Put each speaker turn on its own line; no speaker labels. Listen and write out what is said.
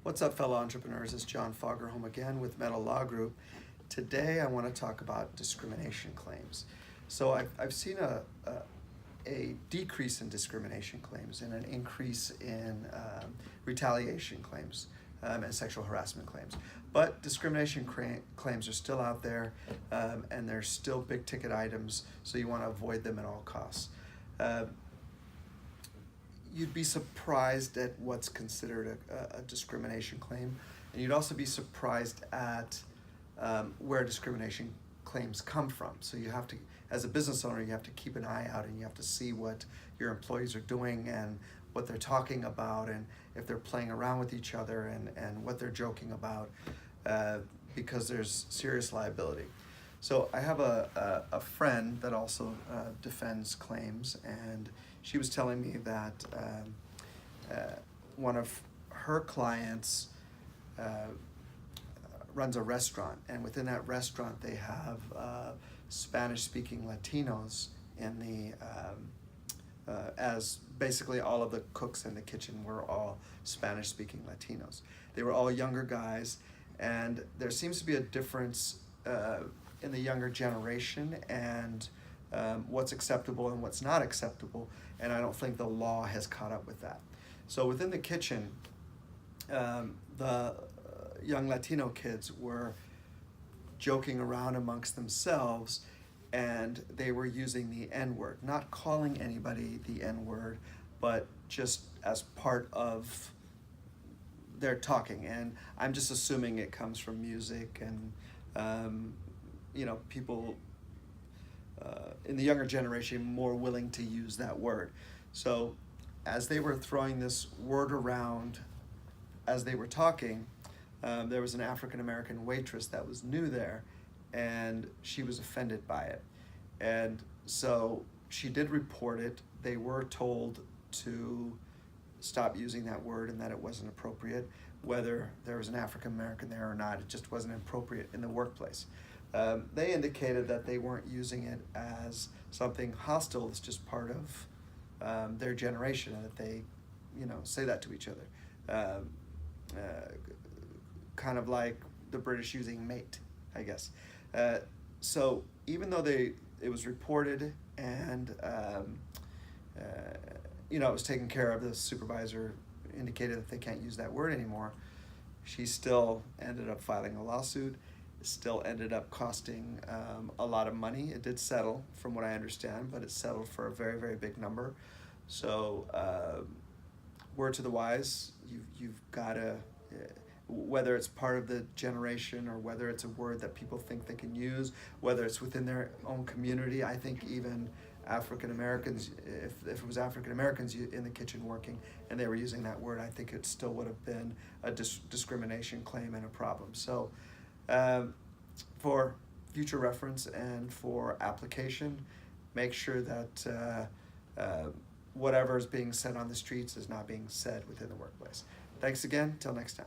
What's up, fellow entrepreneurs? It's John Foggerholm again with Metal Law Group. Today I want to talk about discrimination claims. So I've seen a decrease in discrimination claims and an increase in retaliation claims and sexual harassment claims. But discrimination claims are still out there and they're still big ticket items, so you want to avoid them at all costs. You'd be surprised at what's considered a discrimination claim, and you'd also be surprised at where discrimination claims come from. So you have to, as a business owner, you have to keep an eye out and you have to see what your employees are doing and what they're talking about and if they're playing around with each other and what they're joking about, because there's serious liability. So I have a friend that also defends claims, and she was telling me that one of her clients runs a restaurant, and within that restaurant they have Spanish-speaking Latinos in the as basically all of the cooks in the kitchen were all Spanish-speaking Latinos. They were all younger guys, and there seems to be a difference in the younger generation and what's acceptable and what's not acceptable, and I don't think the law has caught up with that. So within the kitchen, the young Latino kids were joking around amongst themselves, and they were using the N-word, not calling anybody the N-word, but just as part of their talking. And I'm just assuming it comes from music and people in the younger generation more willing to use that word. So as they were throwing this word around as they were talking, there was an African-American waitress that was new there, and she was offended by it. And so she did report it. They were told to stop using that word and that it wasn't appropriate. Whether there was an African-American there or not, it just wasn't appropriate in the workplace. They indicated that they weren't using it as something hostile. It's just part of their generation, and that they, say that to each other. Kind of like the British using mate, I guess. So even though it was reported and it was taken care of, the supervisor indicated that they can't use that word anymore, she still ended up filing a lawsuit. It still ended up costing a lot of money. It did settle, from what I understand, but it settled for a very, very big number. So word to the wise, you've got to, whether it's part of the generation or whether it's a word that people think they can use, whether it's within their own community. I think even African Americans, if it was African Americans in the kitchen working and they were using that word, I think it still would have been a discrimination claim and a problem. So for future reference and for application, make sure that whatever is being said on the streets is not being said within the workplace. Thanks again. Till next time.